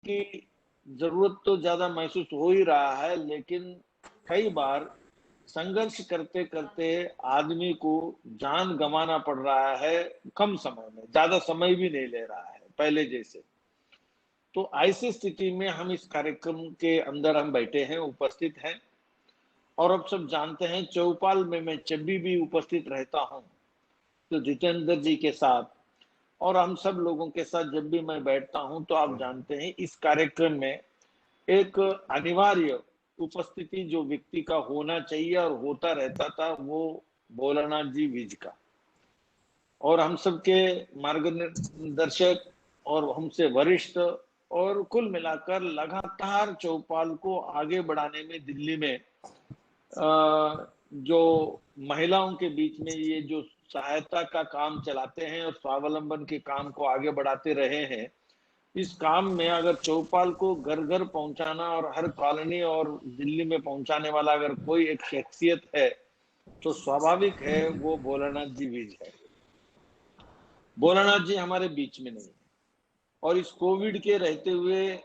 की जरूरत तो ज्यादा महसूस हो ही रहा है, लेकिन कई बार संघर्ष करते करते आदमी को जान गंवाना पड़ रहा है कम समय में, ज्यादा समय भी नहीं ले रहा है पहले जैसे। तो ऐसी स्थिति में हम इस कार्यक्रम के अंदर हम बैठे हैं, उपस्थित हैं, और अब सब जानते हैं चौपाल में मैं जब भी उपस्थित रहता हूं तो जितेंद्र जी के साथ और हम सब लोगों के साथ जब भी मैं बैठता हूं तो आप जानते हैं इस कार्यक्रम में एक अनिवार्य उपस्थिति जो व्यक्ति का होना चाहिए और होता रहता था, वो भोलानाथ जी विज का। और हम सबके मार्गदर्शक और हमसे वरिष्ठ, और कुल मिलाकर लगातार चौपाल को आगे बढ़ाने में दिल्ली में जो महिलाओं के बीच में ये जो सहायता का काम चलाते हैं और स्वावलंबन के काम को आगे बढ़ाते रहे हैं, इस काम में अगर चौपाल को घर घर पहुंचाना और हर कॉलोनी और दिल्ली में पहुंचाने वाला अगर कोई एक शख्सियत है तो स्वाभाविक है वो भोलानाथ जी विज है। भोलानाथ जी हमारे बीच में नहीं है, और इस कोविड के रहते हुए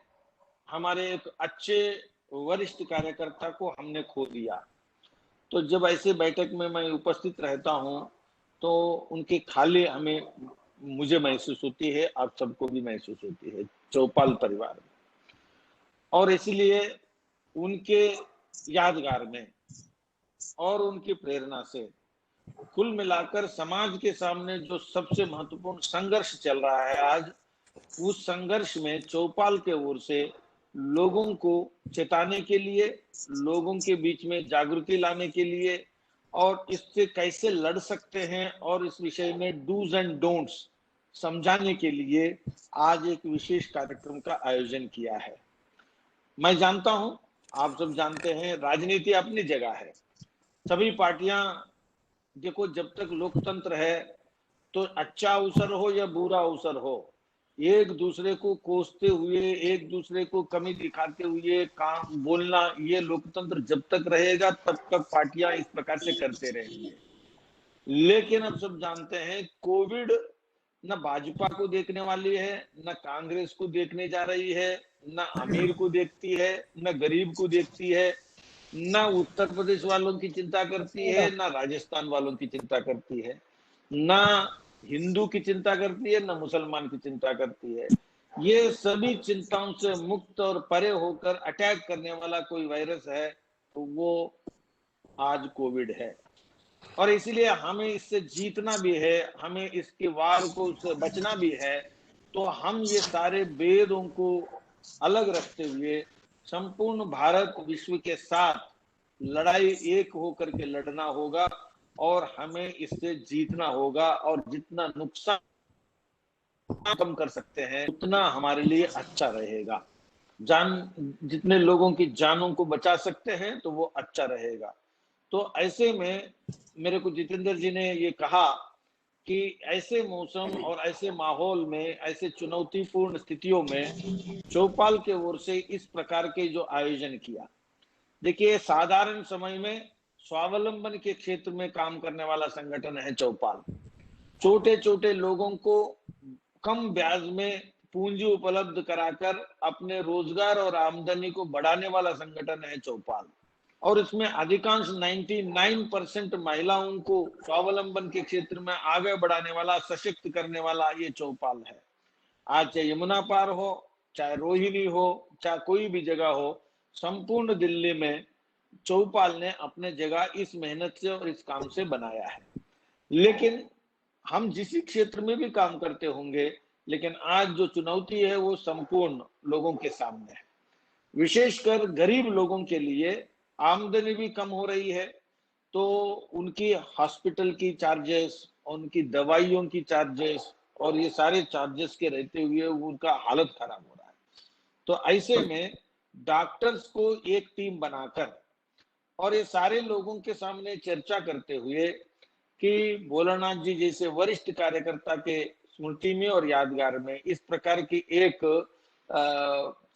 हमारे एक अच्छे वरिष्ठ कार्यकर्ता को हमने खो दिया। तो जब ऐसे बैठक में मैं उपस्थित रहता हूं तो उनकी खाली हमें मुझे महसूस होती है, आप सबको भी महसूस होती है चौपाल परिवार में। और इसलिए उनके यादगार में और उनकी प्रेरणा से कुल मिलाकर समाज के सामने जो सबसे महत्वपूर्ण संघर्ष चल रहा है आज, उस संघर्ष में चौपाल के ओर से लोगों को चेताने के लिए, लोगों के बीच में जागृति लाने के लिए और इससे कैसे लड़ सकते हैं और इस विषय में डूज एंड डोंट्स समझाने के लिए आज एक विशेष कार्यक्रम का आयोजन किया है। मैं जानता हूं, आप सब जानते हैं, राजनीति अपनी जगह है, सभी पार्टियां, देखो जब तक लोकतंत्र है तो अच्छा अवसर हो या बुरा अवसर हो, एक दूसरे को कोसते हुए, एक दूसरे को कमी दिखाते हुए काम बोलना, ये लोकतंत्र जब तक रहेगा तब तक पार्टियां इस प्रकार से करते रहेंगे। लेकिन अब सब जानते हैं कोविड न भाजपा को देखने वाली है, न कांग्रेस को देखने जा रही है, न अमीर को देखती है, न गरीब को देखती है, न उत्तर प्रदेश वालों की चिंता करती है, न राजस्थान वालों की चिंता करती है, न हिंदू की चिंता करती है, न मुसलमान की चिंता करती है। ये सभी चिंताओं से मुक्त और परे होकर अटैक करने वाला कोई वायरस है तो वो आज कोविड है। और इसीलिए हमें इससे जीतना भी है, हमें इसके वार को उससे बचना भी है। तो हम ये सारे भेदों को अलग रखते हुए संपूर्ण भारत विश्व के साथ लड़ाई एक होकर के लड़ना होगा और हमें इससे जीतना होगा, और जितना नुकसान कम कर सकते हैं उतना हमारे लिए अच्छा रहेगा। जितने लोगों की जानों को बचा सकते हैं तो वो अच्छा रहेगा। तो ऐसे में मेरे को जितेंद्र जी ने ये कहा कि ऐसे मौसम और ऐसे माहौल में, ऐसे चुनौतीपूर्ण स्थितियों में चौपाल के ओर से इस प्रकार के जो आयोजन किया, देखिए साधारण समय में स्वावलंबन के क्षेत्र में काम करने वाला संगठन है चौपाल। छोटे छोटे लोगों को कम ब्याज में पूंजी उपलब्ध कराकर अपने रोजगार और आमदनी को बढ़ाने वाला संगठन है चौपाल। और इसमें अधिकांश 99% महिलाओं को स्वावलंबन के क्षेत्र में आगे बढ़ाने वाला, सशक्त करने वाला ये चौपाल है। आज चाहे यमुना पार हो, चाहे रोहिणी हो, चाहे कोई भी जगह हो, संपूर्ण दिल्ली में चौपाल ने अपने जगह इस मेहनत से और इस काम से बनाया है। लेकिन हम जिस क्षेत्र में भी काम करते होंगे, लेकिन आज जो चुनौती है वो संपूर्ण लोगों के सामने है। विशेषकर गरीब लोगों के लिए आमदनी भी कम हो रही है, तो उनकी हॉस्पिटल की चार्जेस, उनकी दवाइयों की चार्जेस और ये सारे चार्जेस के रहते हुए उनका हालत खराब हो रहा है। तो ऐसे में डॉक्टर्स को एक टीम बनाकर और ये सारे लोगों के सामने चर्चा करते हुए कि भोलानाथ जी जैसे वरिष्ठ कार्यकर्ता के स्मृति में और यादगार में इस प्रकार की एक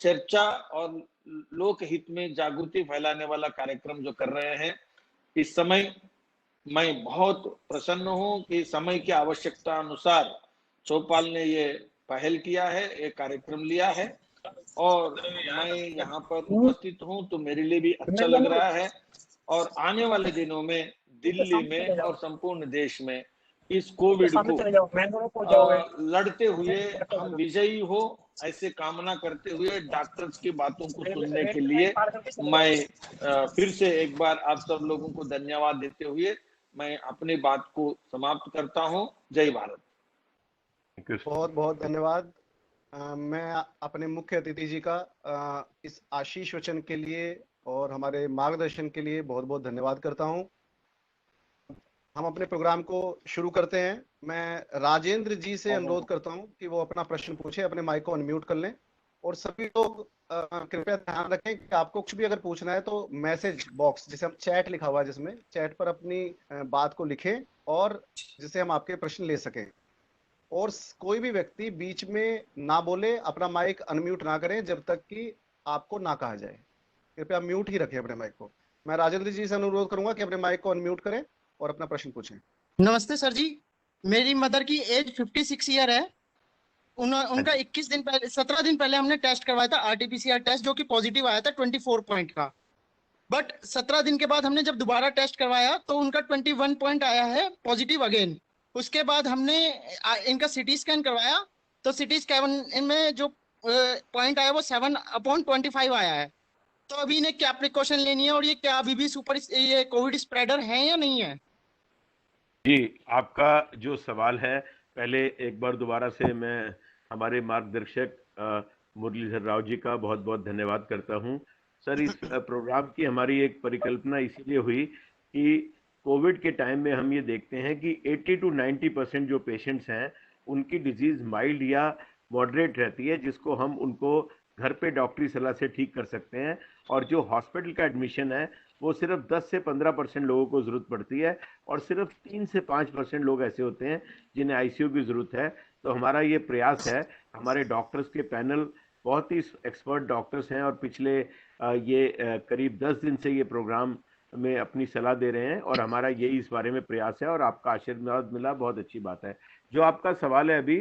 चर्चा और लोकहित में जागृति फैलाने वाला कार्यक्रम जो कर रहे हैं, इस समय मैं बहुत प्रसन्न हूं कि समय की आवश्यकता अनुसार चौपाल ने ये पहल किया है, एक कार्यक्रम लिया है। और मैं यहाँ पर उपस्थित हूँ तो मेरे लिए भी अच्छा लग रहा है। और आने वाले दिनों में दिल्ली में और संपूर्ण देश में इस कोविड को लड़ते हुए हम विजयी हो, ऐसे कामना करते हुए डॉक्टर्स की बातों को सुनने के लिए मैं फिर से एक बार आप सब लोगों को धन्यवाद देते हुए मैं अपनी बात को समाप्त करता हूँ। जय भारत। बहुत बहुत धन्यवाद। मैं अपने मुख्य अतिथि जी का इस आशीष वचन के लिए और हमारे मार्गदर्शन के लिए बहुत बहुत धन्यवाद करता हूं। हम अपने प्रोग्राम को शुरू करते हैं। मैं राजेंद्र जी से अनुरोध करता हूं कि वो अपना प्रश्न पूछे, अपने माइक को अनम्यूट कर लें। और सभी लोग कृपया ध्यान रखें कि आपको कुछ भी अगर पूछना है तो मैसेज बॉक्स, जिसे हम चैट लिखा हुआ है, जिसमें चैट पर अपनी बात को लिखें और जिसे हम आपके प्रश्न ले सकें। और कोई भी व्यक्ति बीच में ना बोले, अपना माइक अनम्यूट ना करें जब तक कि आपको ना कहा जाए। कृपया म्यूट ही रखें अपने माइक को। मैं राजेंद्र जी से अनुरोध करूंगा कि अपने माइक को अनम्यूट करें और अपना प्रश्न पूछें। नमस्ते सर जी, मेरी मदर की एज 56 ईयर है। उनका 21 दिन पहले 17 दिन पहले हमने टेस्ट करवाया था, आरटीपीसीआर टेस्ट, जो कि पॉजिटिव आया था 24 पॉइंट का। बट 17 दिन के बाद हमने जब दोबारा टेस्ट करवाया तो उनका 21 पॉइंट आया है पॉजिटिव अगेन। उसके बाद हमने इनका सिटी स्कैन करवाया तो सिटी स्कैन में जो पॉइंट आया वो 7/25 आया है। तो अभी इन्हें क्या प्रिकॉशन लेनी है और ये क्या अभी भी ये कोविड स्प्रेडर है या नहीं है? जी, आपका जो सवाल है, पहले एक बार दोबारा से मैं हमारे मार्गदर्शक मुरलीधर राव जी का बहुत बहुत धन्यवाद करता हूं। सर, इस प्रोग्राम की हमारी एक परिकल्पना इसीलिए हुई कि कोविड के टाइम में हम ये देखते हैं कि 80 to 90% जो पेशेंट्स हैं उनकी डिजीज माइल्ड या मॉडरेट रहती है, जिसको हम उनको घर पे डॉक्टरी सलाह से ठीक कर सकते हैं। और जो हॉस्पिटल का एडमिशन है वो सिर्फ 10 से 15% लोगों को ज़रूरत पड़ती है और सिर्फ 3 से 5% लोग ऐसे होते हैं जिन्हें आईसीयू की ज़रूरत है। तो हमारा ये प्रयास है, हमारे डॉक्टर्स के पैनल बहुत ही एक्सपर्ट डॉक्टर्स हैं और पिछले करीब 10 दिन से ये प्रोग्राम में अपनी सलाह दे रहे हैं और हमारा यही इस बारे में प्रयास है और आपका आशीर्वाद मिला, बहुत अच्छी बात है। जो आपका सवाल है अभी,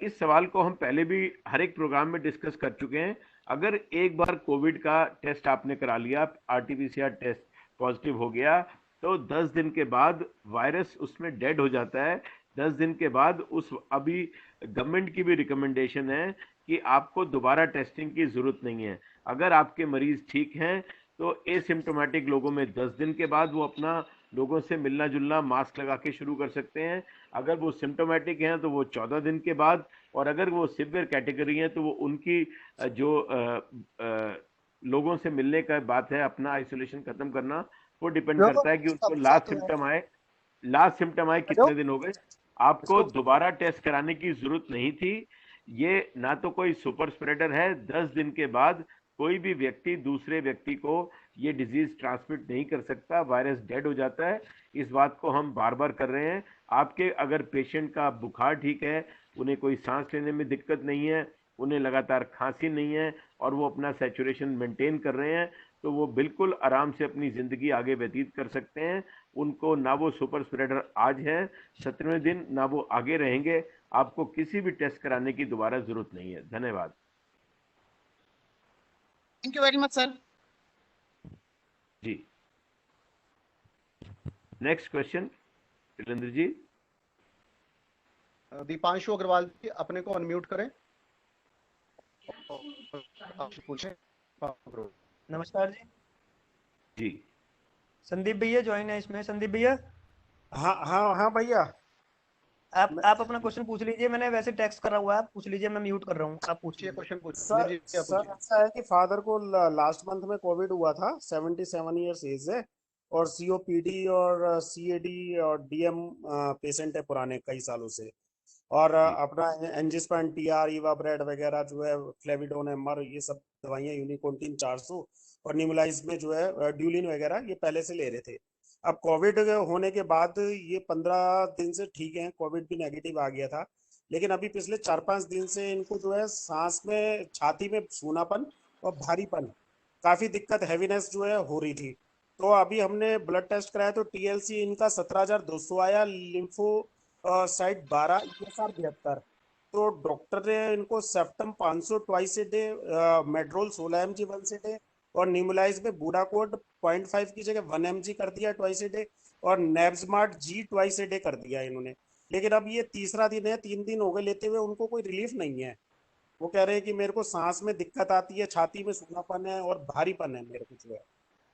इस सवाल को हम पहले भी हर एक प्रोग्राम में डिस्कस कर चुके हैं। अगर एक बार कोविड का टेस्ट आपने करा लिया, आरटीपीसीआर टेस्ट पॉजिटिव हो गया, तो 10 दिन के बाद वायरस उसमें डेड हो जाता है। 10 दिन के बाद अभी गवर्नमेंट की भी रिकमेंडेशन है कि आपको दोबारा टेस्टिंग की जरूरत नहीं है। अगर आपके मरीज ठीक हैं तो एसिम्टोमेटिक लोगों में 10 दिन के बाद वो अपना लोगों से मिलना जुलना मास्क लगा के शुरू कर सकते हैं। अगर वो सिम्टोमेटिक हैं तो वो 14 दिन के बाद, और अगर वो सिवियर कैटेगरी हैं तो वो उनकी जो लोगों से मिलने का बात है, अपना आइसोलेशन खत्म करना, वो डिपेंड करता है कि उनको लास्ट सिम्टम आए कितने दिन हो गए। आपको दोबारा टेस्ट कराने की जरूरत नहीं थी। ये ना तो कोई सुपर स्प्रेडर है। 10 दिन के बाद कोई भी व्यक्ति दूसरे व्यक्ति को ये डिजीज ट्रांसमिट नहीं कर सकता, वायरस डेड हो जाता है। इस बात को हम बार बार कर रहे हैं। आपके अगर पेशेंट का बुखार ठीक है, उन्हें कोई सांस लेने में दिक्कत नहीं है, उन्हें लगातार खांसी नहीं है और वो अपना सैचुरेशन मेंटेन कर रहे हैं, तो वो बिल्कुल आराम से अपनी जिंदगी आगे व्यतीत कर सकते हैं। उनको ना वो सुपर स्प्रेडर आज है 17वें दिन, ना वो आगे रहेंगे। आपको किसी भी टेस्ट कराने की दोबारा जरूरत नहीं है। धन्यवाद। Thank you very much sir. जी, नेक्स्ट क्वेश्चन वीरेंद्र जी। दीपांशु अग्रवाल जी, अपने को अनम्यूट करें, आप पूछें। नमस्कार जी। जी, संदीप भैया ज्वाइन है इसमें। संदीप भैया, हाँ हाँ हाँ भैया, आप अपना क्वेश्चन पूछ लीजिए। मैंने वैसे टेक्स्ट करा हुआ है, आप पूछ लीजिए, मैं म्यूट कर रहा हूँ। आप पूछिए क्वेश्चन पूछिए। सर सर ऐसा है कि फादर को लास्ट मंथ में कोविड हुआ था, 77 ईयर्स एज है, और सीओपीडी और सीएडी और डीएम पेशेंट है पुराने कई सालों से। और अपना एंजिस्पैन टीआर इवाब्रेड वगैरह जो है, फ्लेविडोन एमआर, ये सब दवाइयाँ यूनिकोंटिन 400 और निमोलाइज में जो है ड्यूलिन वगैरह, ये पहले से ले रहे थे। अब कोविड होने के बाद ये 15 दिन से ठीक है, कोविड भी नेगेटिव आ गया था, लेकिन अभी पिछले 4-5 दिन से इनको जो है सांस में, छाती में सूनापन और भारीपन, काफी दिक्कत, हैवीनेस जो है हो रही थी। तो अभी हमने ब्लड टेस्ट कराया तो टीएलसी इनका 17,200 आया, लिम्फो साइड 12 ESR 72। तो डॉक्टर ने इनको सेप्टम 500 twice a day, Medrol 16 mg once a day, और न्यूमोलाइज में बूडाकोट 0.5 की जगह 1 mg कर दिया ट्वाइस ए डे, और नेब्समार्ट जी ट्वाइस ए डे कर दिया इन्होंने। लेकिन अब ये तीसरा दिन है, 3 दिन हो गए लेते हुए, उनको कोई रिलीफ नहीं है। वो कह रहे हैं कि मेरे को सांस में दिक्कत आती है, छाती में सूखापन है और भारीपन है मेरे को जो है।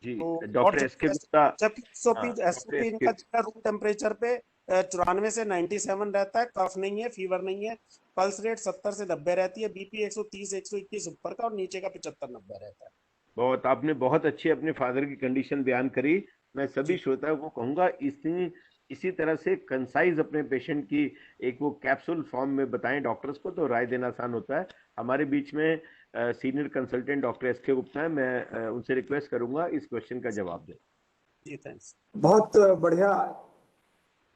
जी तो और डॉक्टर एस के गुप्ता, जबकि डॉक्टर एसओपी एस इनका के, जो है रूम टेम्परेचर पे 94 से 97 रहता है, कफ नहीं है, फीवर नहीं है, पल्स रेट 70 से 90 रहती है, बीपी 130 121 ऊपर का और नीचे का 75-90 रहता है। बहुत आपने बहुत अच्छी अपने फादर की कंडीशन बयान करी। मैं सभी जी श्रोताओं को कहूंगा इसी तरह से कंसाइज अपने पेशेंट की एक वो कैप्सूल फॉर्म में बताएं डॉक्टर्स को, तो राय देना आसान होता है। हमारे बीच में सीनियर कंसल्टेंट डॉक्टर एस के गुप्ता है, मैं उनसे रिक्वेस्ट करूंगा इस क्वेश्चन का जवाब दें। जी थैंक्स। बहुत बढ़िया।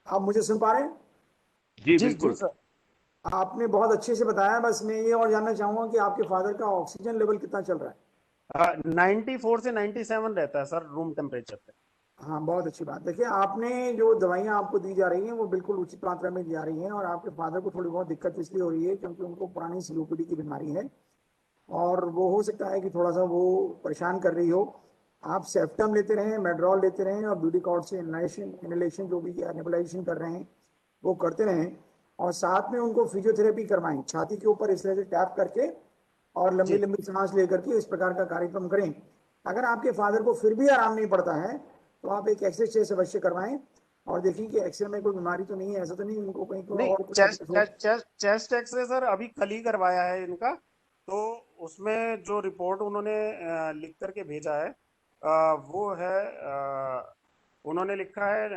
आप मुझे सुन पा रहे हैं? जी जी बिल्कुल। सर। आपने बहुत अच्छे से बताया। बस मैं ये और जानना चाहूंगा कि आपके फादर का ऑक्सीजन लेवल कितना चल रहा है? 94 से 97 रहता है सर रूम टेम्परेचर पे। हाँ, बहुत अच्छी बात। देखिए, आपने जो दवाइयाँ आपको दी जा रही हैं वो बिल्कुल उचित मात्रा में दी जा रही हैं, और आपके फादर को थोड़ी बहुत दिक्कत इसलिए हो रही है क्योंकि उनको पुरानी सीओपीडी की बीमारी है, और वो हो सकता है कि थोड़ा सा वो परेशान कर रही हो। आप सेप्टम लेते रहें, मेड्रॉल लेते रहें, और ब्यूटीकॉर्ड से इनहेलेशन जो भी नेबुलाइजेशन कर रहे हैं वो करते रहें, और साथ में उनको फिजियोथेरेपी करवाएं, छाती के ऊपर इस तरह से टैप करके और लंबी लंबी सांस लेकर के इस प्रकार का कार्यक्रम करें। अगर आपके फादर को फिर भी आराम नहीं पड़ता है तो आप एक एक्सरे चेस्ट अवश्य करवाएं और देखें कि एक्सरे में कोई बीमारी तो नहीं है, ऐसा तो नहीं उनको कहीं को नहीं, और कुछ चेस्ट एक्सरे सर अभी कल ही करवाया है इनका, तो उसमें जो रिपोर्ट उन्होंने लिख करके भेजा है वो है, उन्होंने लिखा है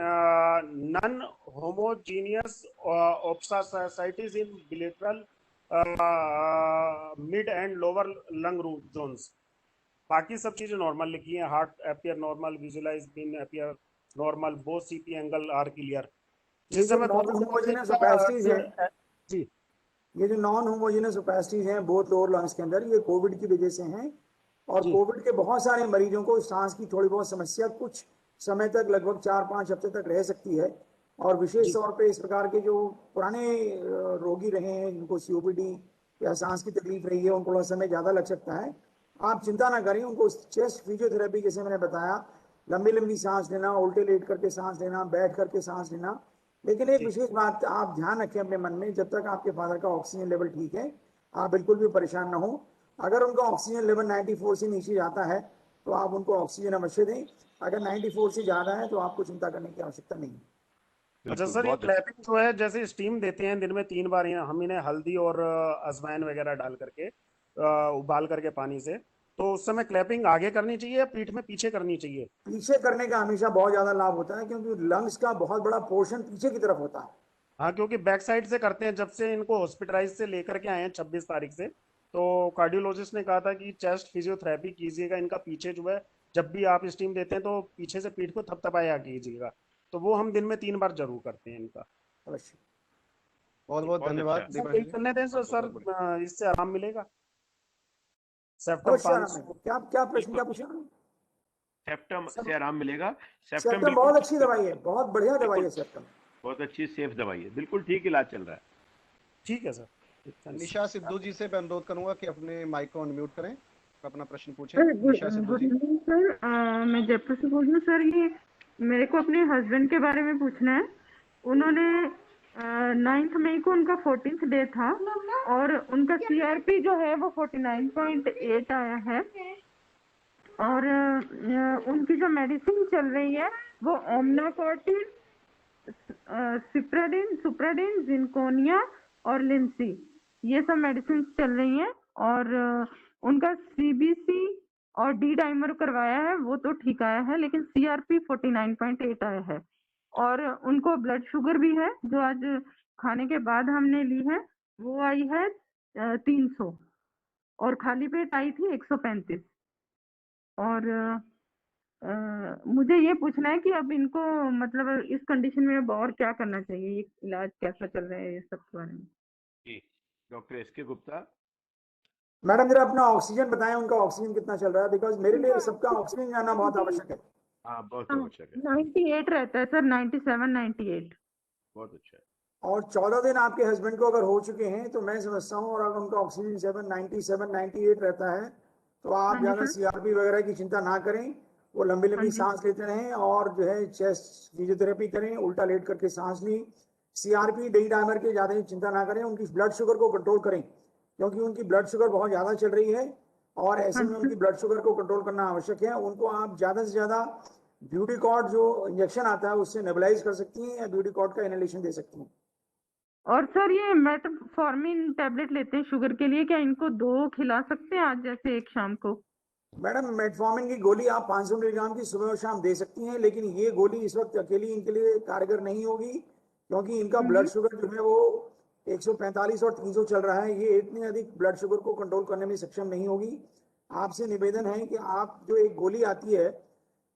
नन होमोजीनियस ऑब्स्ट्रक्टिस in bilateral mid and lower lung zones. बाकी सब चीजें नॉर्मल लिखी हैं, heart appear normal, visualise been appear normal, both CP angle are clear. ये जो नॉन होमोजेनस ओपेसिटीज हैं, जी, ये जो नॉन होमोजेनस ओपेसिटीज हैं बोथ लोअर लंग्स के अंदर, ये कोविड की वजह से हैं, और कोविड के बहुत सारे मरीजों को सांस की थोड़ी बहुत समस्या कुछ समय तक, लगभग 4-5 हफ्ते तक रह सकती है, और विशेष तौर पे इस प्रकार के जो पुराने रोगी रहे हैं जिनको सीओपीडी या सांस की तकलीफ रही है उनको थोड़ा समय ज्यादा लग सकता है। आप चिंता ना करें, उनको चेस्ट फिजियोथेरेपी जैसे मैंने बताया, लंबी लंबी सांस लेना, उल्टे लेट करके सांस लेना, बैठ करके सांस लेना। लेकिन एक विशेष बात आप ध्यान रखें अपने मन में, जब तक आपके फादर का ऑक्सीजन लेवल ठीक है आप बिल्कुल भी परेशान ना हो। अगर उनका ऑक्सीजन लेवल 94 से नीचे जाता है तो आप उनको ऑक्सीजन अवश्य दें, अगर 94 से ज्यादा है तो आपको चिंता करने की आवश्यकता नहीं है। अच्छा सर, ये क्लैपिंग जो है जैसे स्टीम देते हैं दिन में 3 बार, हम इन्हें हल्दी और अजवाइन वगैरह डाल करके उबाल करके पानी से, तो उस समय क्लैपिंग आगे करनी चाहिए या पीठ में पीछे करनी चाहिए? पीछे करने का हमेशा बहुत ज्यादा लाभ होता है क्योंकि लंग्स का बहुत बड़ा पोर्शन पीछे की तरफ होता है। हाँ, क्योंकि बैक साइड से करते हैं, जब से इनको हॉस्पिटलाइज से लेकर के आए हैं 26 तारीख से, तो कार्डियोलॉजिस्ट ने कहा था कि चेस्ट फिजियोथेरेपी कीजिएगा इनका पीछे जो है, जब भी आप स्टीम देते हैं तो पीछे से पीठ को थपथपाया कीजिएगा, तो वो हम दिन में 3 बार जरूर करते हैं इनका। अवश्य। बहुत बहुत धन्यवाद। करने दें सर, इससे आराम मिलेगा। सेप्टम अवश्य आराम मिलेगा। क्या प्रश्न क्या पूछा? सेप्टम से आराम मिलेगा। सेप्टम बहुत अच्छी दवाई है, बहुत बढ़िया दवाई है सेप्टम, बहुत अच्छी सेफ दवाई है, बिल्कुल ठीक इलाज चल रहा है। ठीक है सर। निशा सिद्धू जी से मैं अनुरोध करूंगा कि अपने माइक को अनम्यूट करें, अपना प्रश्न पूछें। निशा सिद्धू जी। सर मैं जयपुर से बोल रही हूँ सर। ये मेरे को अपने हस्बैंड के बारे में पूछना है। उन्होंने 9 मई को उनका 14th डे था और उनका सीआरपी जो है वो 49.8 आया है, और उनकी जो मेडिसिन चल रही है वो ओमनाकोटिन, सुप्राडिन, जिंकोनिया और लिंसी, ये सब मेडिसिन चल रही हैं, और उनका सीबीसी और डी डाइमर करवाया है, वो तो ठीक आया है, लेकिन सीआरपी 49.8 आया है, और उनको ब्लड शुगर भी है जो आज खाने के बाद हमने ली है, वो आई है 300, और खाली पेट आई थी 135। और मुझे ये पूछना है कि अब इनको मतलब इस कंडीशन में अब और क्या करना चाहिए, ये इलाज कैसा चल रहा है, ये सब के बारे में। जी डॉक्टर एस के गुप्ता। मैडम जरा अपना ऑक्सीजन बताएं, उनका ऑक्सीजन कितना चल रहा है, बिकॉज मेरे लिए सबका ऑक्सीजन जाना बहुत आवश्यक है। हाँ बहुत आवश्यक है। 98 रहता है सर, 97, 98। बहुत अच्छा है। और 14 दिन आपके हस्बैंड को अगर हो चुके हैं तो मैं समझता हूँ, और अगर उनका ऑक्सीजन 97 रहता है तो आप हाँ जी ज़्यादा सर। सीआरपी वगैरह की चिंता ना करें। वो लंबी हाँ लंबी जी। सांस लेते रहें और जो है चेस्ट फिजियोथेरेपी करें, उल्टा लेट करके सांस ली। सीआरपी डी डायमर की ज़्यादा चिंता ना करें, उनकी ब्लड शुगर को कंट्रोल करें क्योंकि उनकी ब्लड शुगर बहुत ज़्यादा चल रही है और ऐसे हाँ में जी उनकी सर। ब्लड शुगर को कंट्रोल करना आवश्यक है। उनको आप ज़्यादा से ज़्यादा ब्यूटीकॉर्ड जो इंजेक्शन आता है उससे नेबुलाइज कर सकती हैं या ब्यूटीकॉर्ड का इनहेलेशन दे सकती हैं। और सर ये मेटफॉर्मिन टैबलेट लेते हैं शुगर के लिए, क्या इनको 2 खिला सकते हैं आज जैसे एक शाम को? मैडम मेटफॉर्मिन की गोली आप 500 मिलीग्राम की सुबह और शाम दे सकती हैं, लेकिन ये गोली इस वक्त अकेली इनके लिए कारगर नहीं होगी क्योंकि इनका ब्लड शुगर जो है वो 145 और 300 चल रहा है। ये इतनी अधिक ब्लड शुगर को कंट्रोल करने में सक्षम नहीं होगी। आपसे निवेदन है कि आप जो एक गोली आती है हाँ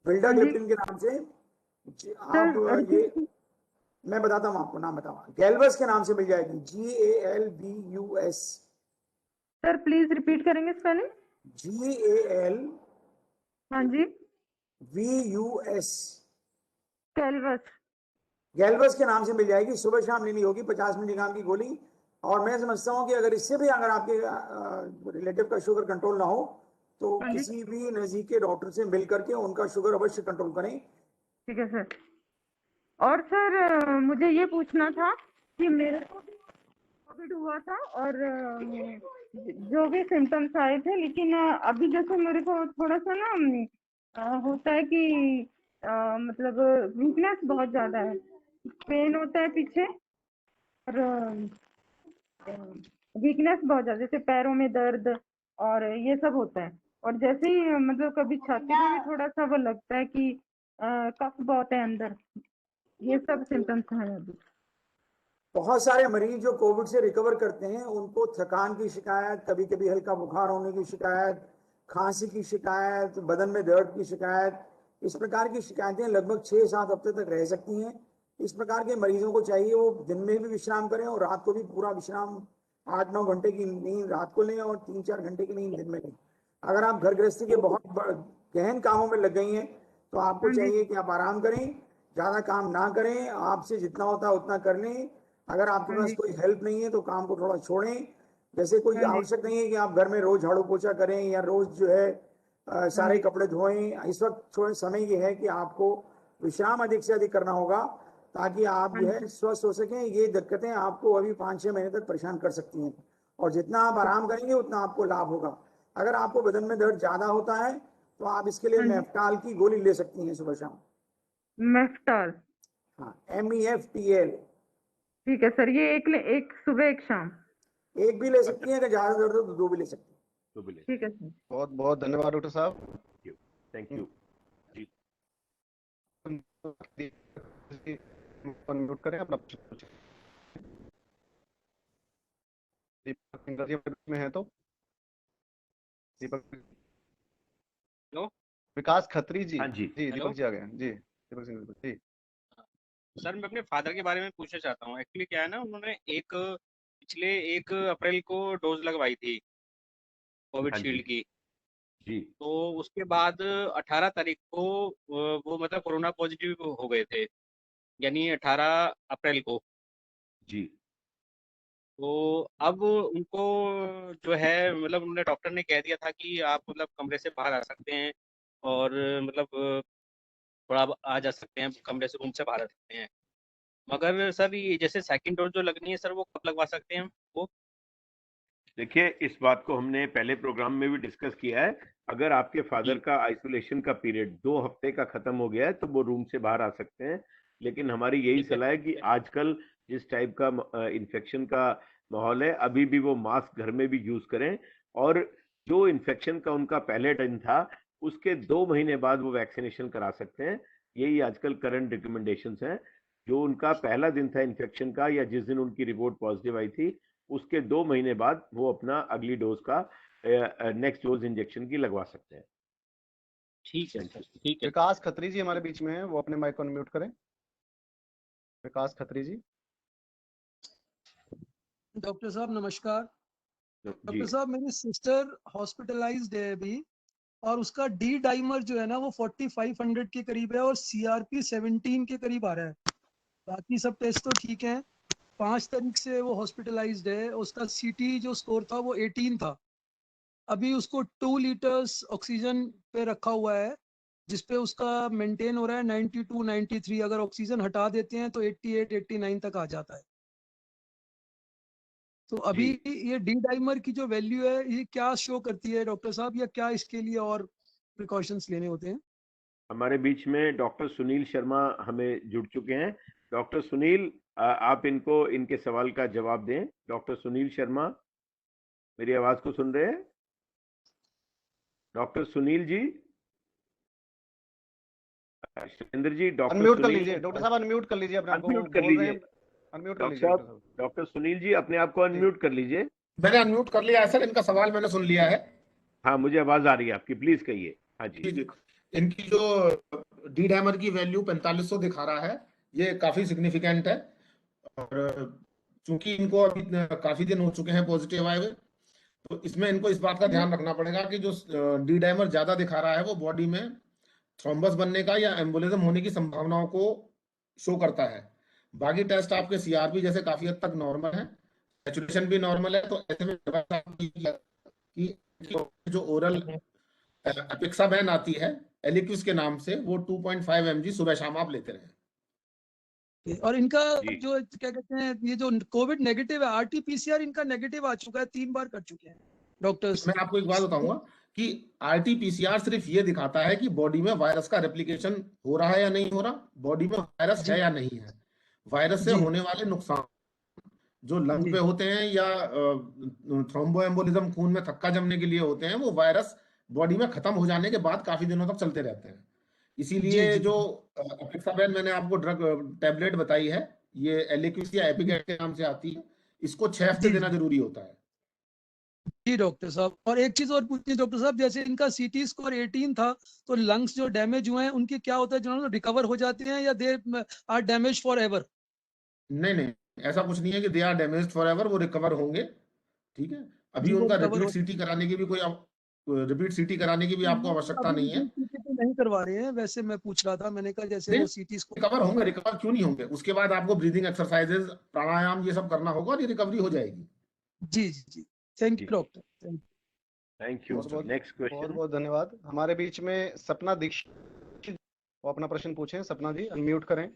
जी विल्डाग्लिप्टिन के नाम से, आप सर। ये मैं बताता हूँ आपको, नाम बताऊँ, गैल्वस के नाम से मिल जाएगी, GALVUS। सर प्लीज रिपीट करेंगे स्पेलिंग? GALVUS। हाँ जी। कैलवस। गैल्वस के नाम से मिल जाएगी, सुबह शाम लेनी होगी 50 मिलीग्राम की गोली। और मैं समझता हूँ कि अगर इससे भी अगर आपके रिलेटिव का शुगर कंट्रोल ना हो तो हाँ जी किसी भी नजदीक के डॉक्टर से मिल करके उनका शुगर अवश्य कंट्रोल करें। ठीक है सर। और सर मुझे ये पूछना था कि मेरे को भी कोविड हुआ था और जो भी सिम्टम्स आए थे, लेकिन अभी जैसे मेरे को थोड़ा सा ना होता है कि मतलब वीकनेस बहुत ज्यादा है, पेन होता है पीछे और वीकनेस बहुत ज्यादा, जैसे पैरों में दर्द और ये सब होता है। और जैसे ही मतलब कभी छाती में भी थोड़ा सा वो लगता है कि कफ बहुत है अंदर। ये सब सिम्टम्स हैं अभी। बहुत सारे मरीज जो कोविड से रिकवर करते हैं उनको थकान की शिकायत, कभी कभी हल्का बुखार होने की शिकायत, खांसी की शिकायत, बदन में दर्द की शिकायत, इस प्रकार की शिकायतें लगभग 6-7 हफ्ते तक रह सकती हैं। इस प्रकार के मरीजों को चाहिए वो दिन में भी विश्राम करें और रात को भी पूरा विश्राम, 8-9 घंटे की नींद रात को लें और 3-4 घंटे की नींद दिन में लें। अगर आप घर गृहस्थी के बहुत गहन कामों में लग गई हैं तो आपको हाँ जी चाहिए कि आप आराम करें, ज्यादा काम ना करें, आपसे जितना होता है उतना कर लें। अगर आपके हाँ पास जी कोई हेल्प नहीं है तो काम को थोड़ा छोड़ें। जैसे कोई हाँ जी आवश्यक नहीं है कि आप घर में रोज झाड़ू पोछा करें या रोज जो है हाँ सारे जी कपड़े धोएं। इस वक्त थोड़ा समय ये है कि आपको विश्राम अधिक से अधिक करना होगा ताकि आप हाँ जो जी। है स्वस्थ हो सकें। ये दिक्कतें आपको अभी 5-6 महीने तक परेशान कर सकती हैं और जितना आप आराम करेंगे उतना आपको लाभ होगा। अगर आपको बदन में दर्द ज्यादा होता है तो आप इसके लिए हाँ जी मेफ्टाल की गोली ले सकती हैं सुबह शाम। मेफ्टाल। हाँ, MEFTL। ठीक है सर, ये एक सुबह एक शाम। एक भी ले अच्छा, सकती हैं, अगर ज्यादा दर्द हो तो 2 भी ले सकती हैं। तो बोले ठीक है सर। बहुत बहुत धन्यवाद डॉक्टर साहब। Thank you. जी अनम्यूट करें अपना प्रश्न पूछें। दीपक सिंह जी में है तो दीपक, हेलो विकास खत्री जी। हाँ जी जी हेलो दीपक जी आ गए जी, दीपक सिंह जी। सर, मैं अपने फादर के बारे में पूछना चाहता हूँ। एक्चुअली क्या है ना, उन्होंने पिछले 1 अप्रैल को डोज लगवाई थी हाँ जी कोविडशील्ड की। जी तो उसके बाद 18 तारीख को वो मतलब कोरोना पॉजिटिव हो गए थे, यानी 18 अप्रैल को। जी तो अब उनको जो है मतलब उन्होंने डॉक्टर ने कह दिया था कि आप मतलब कमरे से बाहर आ सकते हैं और मतलब थोड़ा आ जा सकते हैं, कमरे से रूम से बाहर आ सकते हैं। मगर सर ये जैसे सेकंड डोज जो लगनी है सर, वो कब लगवा सकते हैं वो? देखिए, इस बात को हमने पहले प्रोग्राम में भी डिस्कस किया है। अगर आपके फादर जी का आइसोलेशन का पीरियड 2 हफ्ते का खत्म हो गया है तो वो रूम से बाहर आ सकते हैं। लेकिन हमारी यही ठीक है सलाह है कि आजकल जिस टाइप का इन्फेक्शन का माहौल है, अभी भी वो मास्क घर में भी यूज करें। और जो इन्फेक्शन का उनका पहले दिन था उसके 2 महीने बाद वो वैक्सीनेशन करा सकते हैं। यही आजकल करंट रिकमेंडेशंस हैं। जो उनका पहला दिन था इन्फेक्शन का या जिस दिन उनकी रिपोर्ट पॉजिटिव आई थी उसके 2 महीने बाद वो अपना अगली डोज का नेक्स्ट डोज इंजेक्शन की लगवा सकते हैं। ठीक है थैंक सर, यू। ठीक है। विकास खत्री जी हमारे बीच में है, वो अपने माइक को अनम्यूट करें। विकास खत्री जी। डॉक्टर साहब नमस्कार। जी डॉक्टर साहब मेरी सिस्टर हॉस्पिटलाइज्ड है अभी और उसका डी डाइमर जो है ना वो 4500 के करीब है और CRP 17 के करीब आ रहा है। बाकी सब टेस्ट तो ठीक है, 5 तारीख से वो हॉस्पिटलाइज्ड है, उसका सीटी जो स्कोर था वो 18 था। अभी उसको 2 लीटर्स ऑक्सीजन पे रखा हुआ है, जिसपे उसका मेंटेन हो रहा है 92 93। अगर ऑक्सीजन हटा देते हैं तो 88 89 तक आ जाता है। तो अभी ये डी डाइमर की जो वैल्यू है ये क्या शो करती है डॉक्टर साहब, या क्या इसके लिए और प्रिकॉशंस लेने होते हैं? हमारे बीच में डॉक्टर सुनील शर्मा हमें जुड़ चुके हैं। डॉक्टर सुनील, आप इनको इनके सवाल का जवाब दें। डॉक्टर सुनील शर्मा, मेरी आवाज को सुन रहे हैं? Doctor Sunil ji, Shailendra ji, doctor unmute कर लीजिए डॉक्टर साहब, अनम्यूट कर लीजिए अपने आप को। अनम्यूट कर लीजिए अनम्यूट कर डॉक्टर लीजिए साहब। डॉक्टर सुनील जी, अपने आप को अनम्यूट कर लीजिए। मैंने अनम्यूट कर लिया है सर, इनका सवाल मैंने सुन लिया है। हाँ, मुझे आवाज आ रही है आपकी, प्लीज कहिए। हाँ जी। जी, इनकी जो डी डाइमर की वैल्यू 4500 दिखा रहा है, ये काफी सिग्निफिकेंट है। और चूंकि इनको अभी काफी दिन हो चुके हैं पॉजिटिव आए हुए, तो इसमें इनको इस बात का ध्यान रखना पड़ेगा कि जो डी डाइमर ज्यादा दिखा रहा है वो बॉडी में थ्रोम्बस बनने का या एम्बोलिज्म होने की संभावनाओं को शो करता है। बाकी टेस्ट आपके सीआरपी जैसे काफी हद तक नॉर्मल है, सैचुरेशन भी नॉर्मल है। तो ऐसे में कि जो ओरल एपिक्साबैन आती है एलिक्विस के नाम से, वो 2.5 mg सुबह शाम आप लेते रहे। और इनका जो क्या कहते हैं, ये जो कोविड नेगेटिव है, आरटीपीसीआर इनका नेगेटिव आ चुका है, 3 बार कर चुके हैं डॉक्टर्स। मैं आपको एक बात बताऊंगा कि आरटीपीसीआर सिर्फ ये दिखाता है कि बॉडी में वायरस का रेप्लिकेशन हो रहा है या नहीं हो रहा, बॉडी में वायरस है या नहीं है। वायरस से होने वाले नुकसान जो लंग पे होते हैं या थ्रोम्बोएम्बोलिज्म, खून में थक्का जमने के लिए होते हैं, वो वायरस बॉडी में खत्म हो जाने के बाद काफी दिनों तक चलते रहते हैं। इसीलिए जो एपिक्साबैन मैंने आपको ड्रग टैबलेट बताई है, ये एलिक्विस या एपिकेट के नाम से आती है, इसको 6 हफ्ते देना जरूरी होता है। जी डॉक्टर साहब, और एक चीज और पूछनी है डॉक्टर साहब, जैसे इनका सीटी स्कोर 18 था, तो लंग्स जो डैमेज हुए हैं उनके क्या होता है, जो रिकवर हो जाते हैं या they are damage forever? नहीं नहीं, ऐसा कुछ नहीं है कि they are damaged forever, वो रिकवर होंगे। ठीक है, अभी उनका रिपीट सीटी कराने की भी आपको आवश्यकता नहीं है। तो नहीं करवा रहे हैं, वैसे मैं पूछ रहा था, मैंने कहा जैसे वो सीटी स्कोर रिकवर होंगे। रिकवर क्यों नहीं होंगे? उसके बाद आपको ब्रीदिंग एक्सरसाइजेज, प्राणायाम, ये सब करना होगा और ये रिकवरी हो जाएगी। जी जी जी, thank you doctor, thank you. Next question. बहुत बहुत धन्यवाद। हमारे बीच में सपना दीक्षित, वो अपना प्रश्न पूछें। सपना जी, अनम्यूट करें।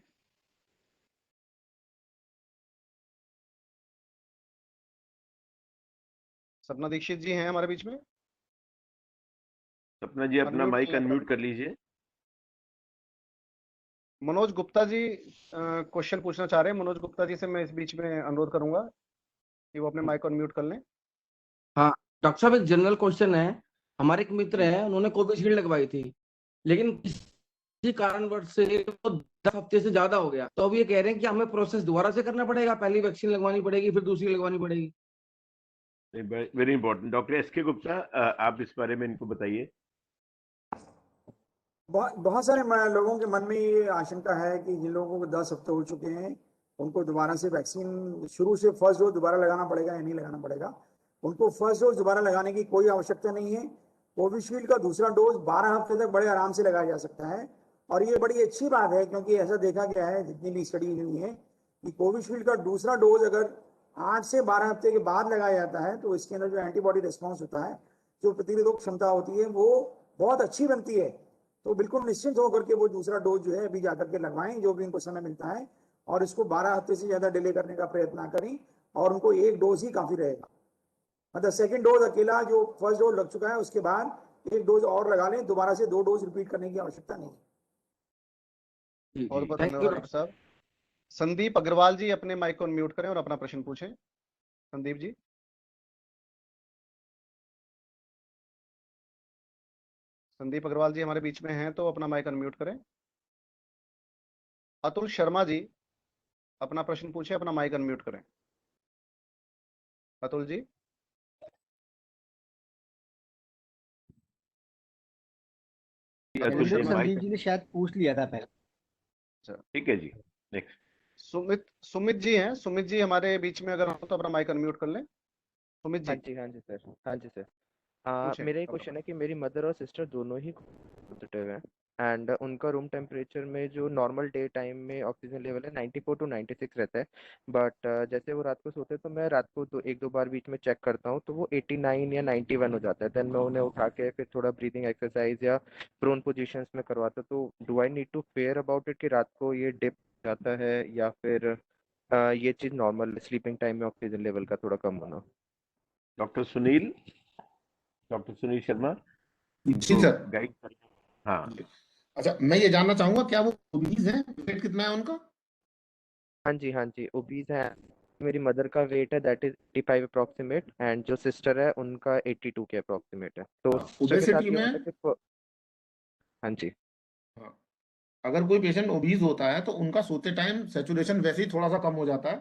सपना दीक्षित जी हैं हमारे बीच में? सपना जी, अपना माइक अनम्यूट कर लीजिए। मनोज गुप्ता जी क्वेश्चन पूछना चाह रहे हैं। मनोज गुप्ता जी से मैं इस बीच में अनुरोध करूंगा कि वो अपने माइक को अनम्यूट कर लें। हाँ डॉक्टर साहब, एक जनरल क्वेश्चन है। हमारे एक मित्र हैं, उन्होंने कोविशील्ड लगवाई थी, लेकिन किसी कारणवश से वो 10 हफ्ते से ज्यादा हो गया। तो अब ये कह रहे हैं कि हमें प्रोसेस दोबारा से करना पड़ेगा, पहली वैक्सीन लगवानी पड़ेगी फिर दूसरी लगवानी पड़ेगी। Very important. Doctor SK Gupta, आप इस बारे में इनको बताइए। बहुत सारे लोगों के मन में ये आशंका है कि जिन लोगों को 10 हफ्ते हो चुके हैं उनको दोबारा से वैक्सीन शुरू से फर्स्ट डोज दोबारा लगाना पड़ेगा या नहीं लगाना पड़ेगा। उनको फर्स्ट डोज दोबारा लगाने की कोई आवश्यकता नहीं है। कोविशील्ड का दूसरा डोज 12 हफ्ते तक बड़े आराम से लगाया जा सकता है, और ये बड़ी अच्छी बात है क्योंकि ऐसा देखा गया है जितनी भी स्टडी हुई है कि कोविशील्ड का दूसरा डोज अगर 8 से 12 हफ्ते के बाद लगाया जाता है तो इसके अंदर जो एंटीबॉडी रिस्पॉन्स होता है, जो प्रतिरोधक क्षमता होती है, वो बहुत अच्छी बनती है। तो बिल्कुल निश्चिंत होकर के वो दूसरा डोज जो है अभी जाकर के लगवाएं, जो भी उनको समय मिलता है, और इसको 12 हफ्ते से ज्यादा डिले करने का प्रयत्न ना करें, और उनको एक डोज ही काफी रहेगा। मतलब सेकंड डोज अकेला जो फर्स्ट डोज लग चुका है उसके बाद एक डोज और लगा लें, दोबारा से 2 डोज रिपीट करने की आवश्यकता नहीं है। और बहुत धन्यवाद डॉक्टर साहब। संदीप अग्रवाल जी, अपने माइक को अनम्यूट करें और अपना प्रश्न पूछें। संदीप जी। संदीप अग्रवाल जी हमारे बीच में हैं तो अपना माइक अनम्यूट करें। अतुल शर्मा जी, अपना प्रश्न पूछें, अपना माइक अनम्यूट करें। अतुल जी। संदीप जी ने शायद पूछ लिया था पहले। ठीक है जी, नेक्स्ट। सुमित जी हैं। सुमित जी हमारे बीच में अगर हो तो अपना माइक अनम्यूट कर लें। सुमित जी। हाँ जी सर। मेरा एक क्वेश्चन है कि मेरी मदर और सिस्टर दोनों ही पॉजिटिव हैं, एंड उनका रूम टेम्परेचर में जो नॉर्मल डे टाइम में ऑक्सीजन लेवल है 94 to 96 रहता है, बट जैसे वो रात को सोते हैं तो मैं रात को एक दो बार बीच में चेक करता हूँ तो वो 89 या 91 हो जाता है। देन मैं उन्हें उठा के फिर थोड़ा ब्रीदिंग एक्सरसाइज या प्रोन पोजीशंस में करवाता हूँ। तो do I need to fear about it कि रात को ये डिप जाता है या फिर ये चीज़ नॉर्मल स्लीपिंग टाइम में ऑक्सीजन लेवल का थोड़ा कम होना? Doctor Sunil Sharma ji sir. Guide. हाँ अच्छा, मैं ये जानना चाहूंगा क्या वो ओबीज हैं? वेट कितना है उनका? हाँ जी, ओबीज है। मेरी मदर का वेट है दैट इज 85 अप्रोक्सीमेट, एंड जो सिस्टर है उनका 82 के अप्रोक्सीमेट है। तो सिस्टर के साथ ओबेसिटी ये में होता है कि हाँ जी, हाँ, अगर कोई पेशेंट ओबीज होता है तो उनका सोते टाइम सैचुरेशन वैसे ही थोड़ा सा कम हो जाता है,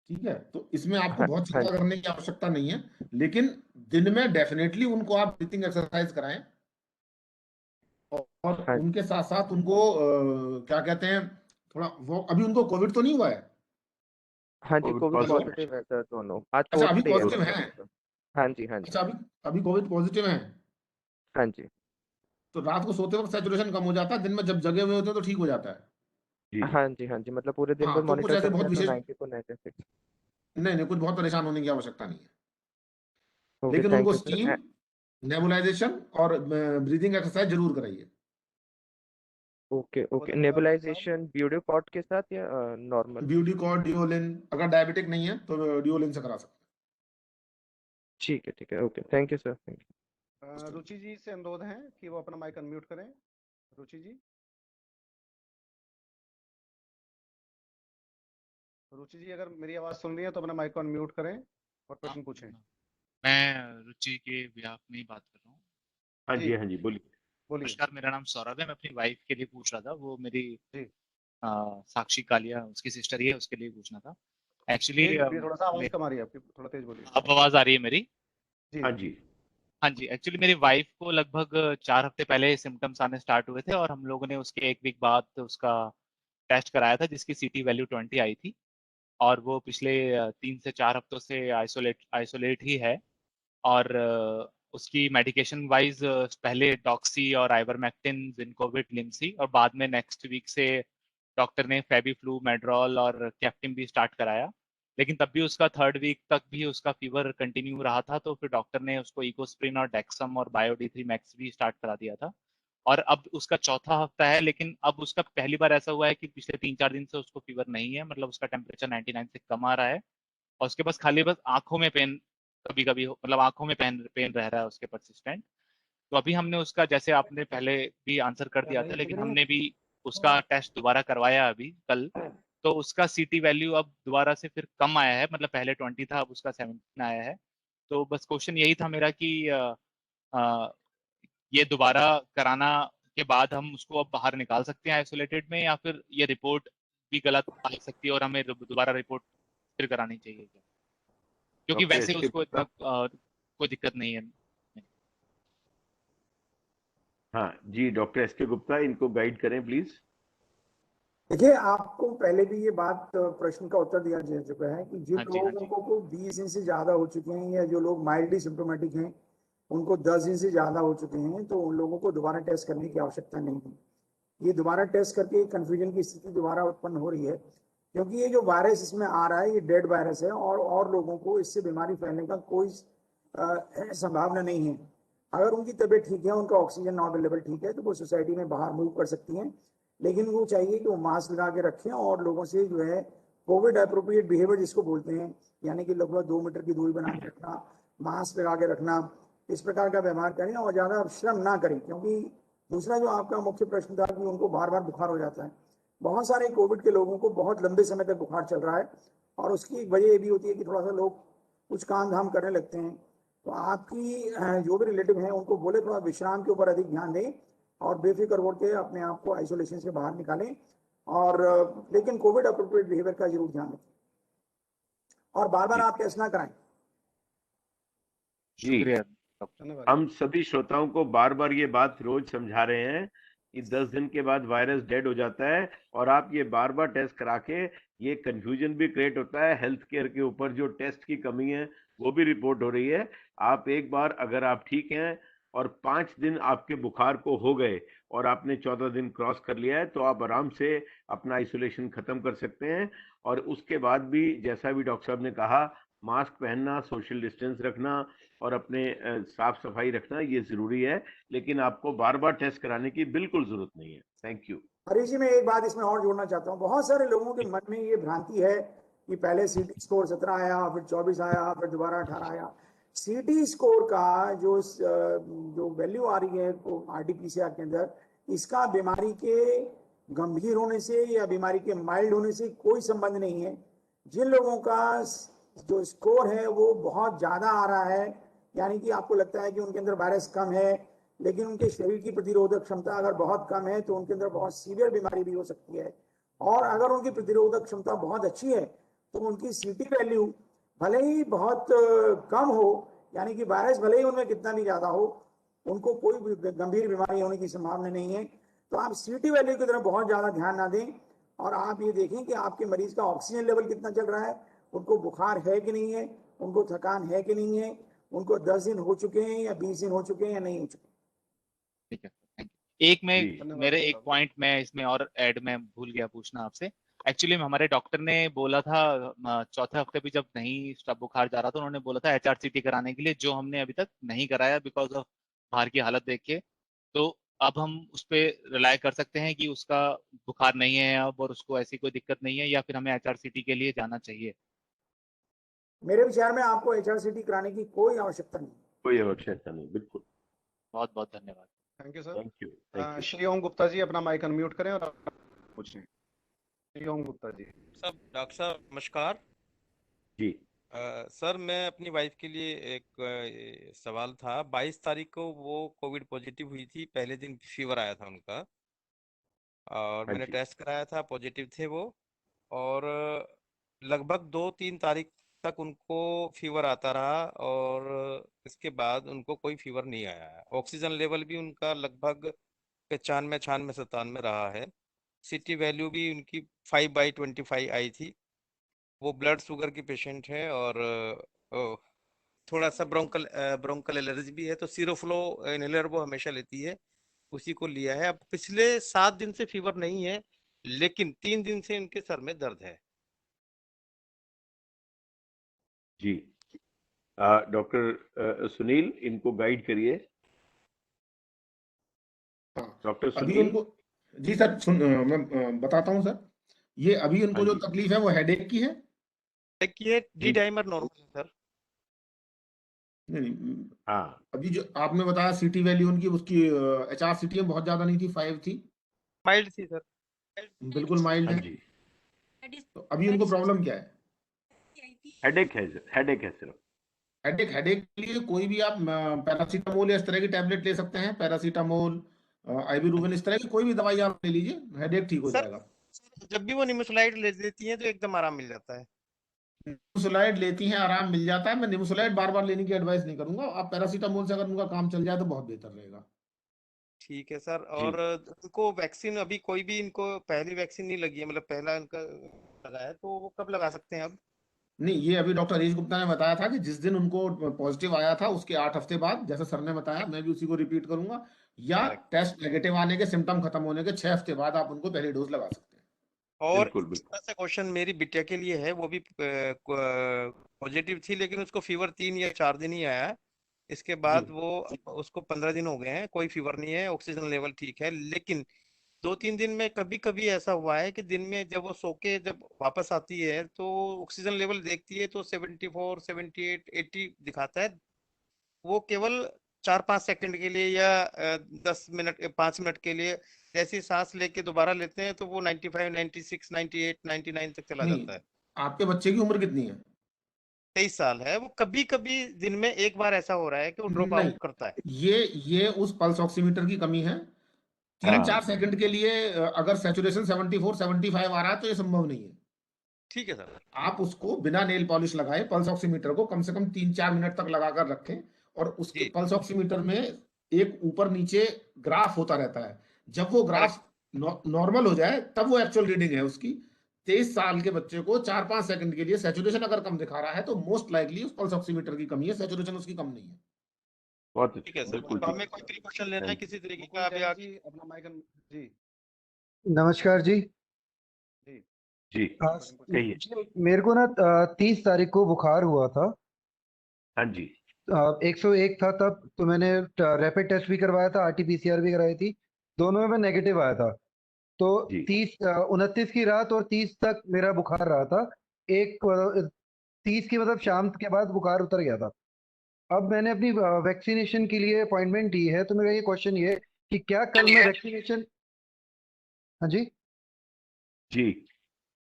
ठीक है? तो इसमें आपको हाँ बहुत हाँ चिंता करने की आवश्यकता नहीं है, लेकिन दिन में डेफिनेटली उनको आप ब्रीथिंग एक्सरसाइज कराएं और हाँ उनके साथ साथ उनको क्या कहते हैं, थोड़ा वो, अभी उनको कोविड तो नहीं हुआ है? हाँ जी, कोविड हेलो, पॉजिटिव है सर दोनों। आज अच्छा फोर्थ अभी डे है पॉजिटिव उनका हैं? तो। हाँ जी, हाँ अच्छा जी, अभी अभी कोविड पॉजिटिव हैं? हाँ जी, तो रात को सोते वक्त सैचुरेशन कम हो जाता है, दिन में जब जगे हुए होते हैं तो ठीक हो जाता है। जी हाँ जी, मतलब पूरे दिन हाँ, भर तो कुछ मॉनिटर ऐसे करते बहुत हैं तो विशेष 90 को 96। नहीं नहीं, कुछ बहुत परेशान होने की आवश्यकता नहीं है, ओके, लेकिन थैंक उनको यू स्टीम, सर। नेबुलाइजेशन और ब्रीदिंग एक्सरसाइज जरूर कराइए। ओके बहुत ओके, धन्यवाद डॉक्टर साहब। नेबुलाइजेशन ब्यूडी कॉट के साथ या नॉर्मल? ब्यूडिकॉट, डिओलिन, अगर डायबिटिक नहीं है तो डिओलिन से करा सकते ठीक है, okay, thank you sir, thank you. Ruchi ji से अनुरोध है कि वो अपना माइक अनम्यूट करें। रुचि जी, रुचि जी अगर मेरी आवाज सुन रही है तो अपना माइक को अनम्यूट करें और प्रश्न पूछें। मैं रुचि के बिहाफ में ही बात कर रहा हूँ। हाँ जी जी, हाँ जी, बोलिए। बोलिए। नमस्कार, मेरा नाम सौरभ है। मैं अपनी वाइफ के लिए पूछ रहा था, वो मेरी जी, साक्षी कालिया उसकी सिस्टर ही है, उसके लिए पूछना था एक्चुअली। तेज बोलिए, थोड़ा सा आवाज कम आ रही है आपकी, थोड़ा तेज बोलिए। अब आवाज आ रही है मेरी? जी हाँ जी। हाँ जी, एक्चुअली मेरी वाइफ को लगभग 4 हफ्ते पहले सिम्टम्स आने स्टार्ट हुए थे और हम लोगों ने उसके 1 वीक बाद उसका टेस्ट कराया था जिसकी सीटी वैल्यू 20 आई थी, और वो पिछले 3 से 4 हफ्तों से आइसोलेट ही है। और उसकी मेडिकेशन वाइज पहले डॉक्सी और आइवरमेक्टिन, जिनकोविट, लिम्सी, और बाद में नेक्स्ट वीक से डॉक्टर ने फेबीफ्लू, मेड्रॉल और कैप्टिन भी स्टार्ट कराया। लेकिन तब भी उसका 3rd वीक तक भी उसका फीवर कंटिन्यू रहा था, तो फिर डॉक्टर ने उसको इकोस्प्रिन और डेक्सम और बायो D3 मैक्स भी स्टार्ट करा दिया था। और अब उसका चौथा हफ्ता है, लेकिन अब उसका पहली बार ऐसा हुआ है कि पिछले 3-4 दिन से उसको फीवर नहीं है, मतलब उसका टेम्परेचर 99 से कम आ रहा है। और उसके पास खाली बस आंखों में पेन कभी कभी, मतलब आंखों में पेन पेन रह रहा है उसके परसिस्टेंट। तो अभी हमने उसका, जैसे आपने पहले भी आंसर कर दिया था, लेकिन हमने भी उसका टेस्ट दोबारा करवाया अभी कल। तो उसका सीटी वैल्यू अब दोबारा से फिर कम आया है, मतलब पहले 20 था, अब उसका 17 आया है। तो बस क्वेश्चन यही था मेरा कि अ, ये दोबारा कराना के बाद हम उसको अब बाहर निकाल सकते हैं आइसोलेटेड में, या फिर ये रिपोर्ट भी गलत आ सकती है और हमें दोबारा रिपोर्ट फिर करानी चाहिए क्या? क्योंकि डॉक्टर वैसे एस के उसको इतना गुप्ता। कोई दिक्कत नहीं है। हाँ जी, डॉक्टर एस के गुप्ता, इनको गाइड करें प्लीज। देखिए, आपको पहले भी ये बात प्रश्न का उत्तर दिया जा चुका है कि जिन हाँ जी, हाँ लोगों जी। को 20 दिन से ज्यादा हो चुके हैं या जो लोग माइल्डली सिम्टोमेटिक हैं उनको 10 दिन से ज्यादा हो चुके हैं, तो उन लोगों को दोबारा टेस्ट करने की आवश्यकता नहीं है। ये दोबारा टेस्ट करके कंफ्यूजन की स्थिति दोबारा उत्पन्न हो रही है, क्योंकि ये जो वायरस इसमें आ रहा है ये डेड वायरस है और लोगों को इससे बीमारी फैलने का कोई संभावना नहीं है। अगर उनकी तबीयत ठीक है, उनका ऑक्सीजन नॉट लेवल ठीक है, तो वो सोसाइटी में बाहर मूव कर सकती हैं, लेकिन वो चाहिए कि वो मास्क लगा के रखें और लोगों से जो है कोविड अप्रोप्रिएट बिहेवियर जिसको बोलते हैं, यानी कि लगभग 2 मीटर की दूरी बना के रखना, मास्क लगा के रखना, इस प्रकार का व्यवहार करें और ज़्यादा श्रम ना करें। क्योंकि दूसरा जो आपका मुख्य प्रश्न था कि उनको बार बार बुखार हो जाता है, बहुत सारे कोविड के लोगों को बहुत लंबे समय तक बुखार चल रहा है और उसकी वजह ये भी होती है कि थोड़ा सा लोग कुछ काम धाम करने लगते हैं। तो आपकी जो भी रिलेटिव हैं उनको बोले थोड़ा विश्राम के ऊपर अधिक ध्यान दें और बेफिक्र होकर के अपने आप को आइसोलेशन से बाहर निकालें, और लेकिन कोविड अप्रोप्रिएट बिहेवियर का जरूर ध्यान रखें और बार बार आप टेस्ट ना कराएं। जी, हम सभी श्रोताओं को बार बार ये बात रोज समझा रहे हैं कि 10 दिन के बाद वायरस डेड हो जाता है, और आप ये बार बार टेस्ट करा के ये कंफ्यूजन भी क्रिएट होता है। हेल्थ केयर के ऊपर जो टेस्ट की कमी है वो भी रिपोर्ट हो रही है। आप एक बार, अगर आप ठीक हैं और 5 दिन आपके बुखार को हो गए और आपने 14 दिन क्रॉस कर लिया है, तो आप आराम से अपना आइसोलेशन खत्म कर सकते हैं। और उसके बाद भी जैसा भी डॉक्टर साहब ने कहा, मास्क पहनना, सोशल डिस्टेंस रखना और अपने साफ सफाई रखना ये जरूरी है, लेकिन आपको बार बार टेस्ट कराने की बिल्कुल जरूरत नहीं है। Thank you. हरीश जी, मैं एक बात इसमें और जोड़ना चाहता हूँ। बहुत सारे लोगों के मन में ये भ्रांति है कि पहले सीटी स्कोर 17 आया, फिर 24 आया, फिर दोबारा 18 आया। सीटी स्कोर का जो वैल्यू आ रही है आरटीपीसीआर के अंदर, इसका बीमारी के गंभीर होने से या बीमारी के माइल्ड होने से कोई संबंध नहीं है। जिन लोगों का जो स्कोर है वो बहुत ज्यादा आ रहा है, यानी कि आपको लगता है कि उनके अंदर वायरस कम है, लेकिन उनके शरीर की प्रतिरोधक क्षमता अगर बहुत कम है तो उनके अंदर बहुत सीवियर बीमारी भी हो सकती है। और अगर उनकी प्रतिरोधक क्षमता बहुत अच्छी है तो उनकी सीटी वैल्यू भले ही बहुत कम हो, यानी कि वायरस भले ही उनमें कितना भी ज्यादा हो, उनको कोई गंभीर बीमारी होने की संभावना नहीं है। तो आप सीटी वैल्यू की तरफ बहुत ज्यादा ध्यान ना दें और आप ये देखें कि आपके मरीज का ऑक्सीजन लेवल कितना चल रहा है, उनको बुखार है कि नहीं है, उनको थकान है कि नहीं है, उनको 10 दिन हो चुके हैं या 20 दिन हो चुके हैं या नहीं हो चुके। ठीक है, थैंक यू। एक में मेरे एक पॉइंट मैं इसमें और ऐड में भूल गया पूछना आपसे। एक्चुअली हमारे डॉक्टर ने बोला था चौथे हफ्ते भी जब नहीं बुखार जा रहा था, उन्होंने बोला था HRCT कराने के लिए, जो हमने अभी तक नहीं कराया बिकॉज ऑफ बाहर की हालत देख के। तो अब हम उस पर रिलाय कर सकते हैं कि उसका बुखार नहीं है अब और उसको ऐसी कोई दिक्कत नहीं है, या फिर हमें HRCT के लिए जाना चाहिए? मेरे विचार में आपको HRCT कराने की कोई आवश्यकता नहीं। कोई आवश्यकता नहीं, बिल्कुल। बहुत बहुत धन्यवाद। Thank you sir. Thank you. Shri Om Gupta ji, अपना माइक अनम्यूट करें और पूछें। श्री ओम गुप्ता जी। सब डॉक्टर साहब नमस्कार जी। सर, मैं अपनी वाइफ के लिए एक सवाल था। 22 तारीख को वो कोविड पॉजिटिव हुई थी, पहले दिन फीवर आया था उनका और मैंने टेस्ट कराया था, पॉजिटिव थे वो। और लगभग 2-3 तारीख तक उनको फीवर आता रहा और इसके बाद उनको कोई फीवर नहीं आया है। ऑक्सीजन लेवल भी उनका लगभग 95-96-97 रहा है। सीटी वैल्यू भी उनकी 5/25 आई थी। वो ब्लड शुगर की पेशेंट है और थोड़ा सा ब्रोंकल एलर्जी भी है, तो सीरोफ्लो इनहेलर वो हमेशा लेती है, उसी को लिया है। अब पिछले 7 दिन से फीवर नहीं है, लेकिन 3 दिन से इनके सर में दर्द है। जी। डॉक्टर सुनील, इनको गाइड करिए। डॉक्टर अभी सुनील। उनको जी सर मैं बताता हूँ सर। ये अभी उनको जो तकलीफ है वो हेडेक की है। ये डी डाइमर नॉर्मल है सर। नहीं, हाँ, अभी जो आपने बताया सीटी वैल्यू उनकी, उसकी HRCT में बहुत ज्यादा नहीं थी, 5 थी, माइल्ड थी सर। बिल्कुल माइल्ड है। तो अभी उनको प्रॉब्लम क्या है? हेडेक है सिर्फ। हेडेक के लिए कोई भी आप पैरासीटामोल या इस तरह की टैबलेट ले सकते हैं। पैरासीटामोल, आइबुप्रोफेन, इस तरह की कोई भी दवाई आप ले लीजिए, हेडेक ठीक हो जाएगा। जब भी वो निमोसलाइड ले लेती हैं तो एकदम आराम मिल जाता है। निमोसलाइड लेती हैं, आराम मिल जाता है। मैं निमोसलाइड बार बार लेने की एडवाइस नहीं करूंगा। आप पैरासीटामोल से अगर उनका काम चल जाए तो बहुत बेहतर रहेगा। ठीक है सर। और उनको वैक्सीन अभी कोई भी, इनको पहली वैक्सीन नहीं लगी है, मतलब पहला इनका लगा है, तो वो कब लगा सकते हैं अब? नहीं, ये अभी डॉक्टर हरीश गुप्ता ने बताया था कि जिस दिन उनको पॉजिटिव आया था उसके 8 हफ्ते बाद, जैसे सर ने बताया, मैं भी उसी को रिपीट करूंगा, या टेस्ट नेगेटिव आने के, सिम्टम खत्म होने के 6 हफ्ते बाद आप उनको पहली डोज लगा सकते हैं। और छोटा सा क्वेश्चन मेरी बिटिया के लिए है। वो भी पॉजिटिव थी, लेकिन उसको फीवर 3 या 4 दिन ही आया। इसके बाद उसको 15 दिन हो गए हैं, कोई फीवर नहीं है, ऑक्सीजन लेवल ठीक है। लेकिन 2-3 दिन में कभी कभी ऐसा हुआ है कि दिन में जब वो सो के जब वापस आती है तो ऑक्सीजन लेवल देखती है तो 74, 78, 80 दिखाता है। वो केवल 4-5 सेकंड के लिए या 10 मिनट 5 मिनट के लिए जैसी सांस लेके दोबारा लेते हैं तो वो 95, 96, 98, 99 तक चला जाता है। आपके बच्चे की उम्र कितनी है? 23 साल है। वो कभी कभी दिन में एक बार ऐसा हो रहा है कि वो ड्रॉप आउट करता है। ये उस पल्स ऑक्सीमीटर की कमी है। 3-4 सेकंड के लिए अगर सैचुरेशन 74, 75 आ रहा है तो ये संभव नहीं है। ठीक है सर। आप उसको बिना नेल पॉलिश लगाए पल्स ऑक्सीमीटर को कम से कम 3-4 मिनट तक लगाकर रखें, और उसके पल्स ऑक्सीमीटर में एक ऊपर नीचे ग्राफ होता रहता है। जब वो ग्राफ नॉर्मल हो जाए तब वो एक्चुअल रीडिंग है उसकी। 23 साल के बच्चे को 4-5 सेकंड के लिए सैचुरेशन अगर कम दिखा रहा है तो मोस्ट लाइकली उस पल्स ऑक्सीमीटर की कमी है, सैचुरेशन उसकी कम नहीं है। बहुत ठीक है सर, बिल्कुल तो ठीक। हमें कोई प्रिकॉशन लेना है थैंक किसी तरीके मुकुल का अभी जैन आगे? जी अपना माइक जी नमस्कार जी। जी जी हाँ, कहिए। जी, मेरे को ना 30 तारीख को बुखार हुआ था। हाँ जी 101 था तब, तो मैंने रैपिड टेस्ट भी करवाया था, आरटीपीसीआर भी कराई थी, दोनों में नेगेटिव आया था। तो जी 29 की रात और 30 तक मेरा बुखार रहा था। 30 की मतलब शाम के बाद बुखार उतर गया था। अब मैंने अपनी वैक्सीनेशन के लिए अपॉइंटमेंट दी है, तो मेरा ये क्वेश्चन ये है कि क्या कल मैं वैक्सीनेशन, हाँ जी, जी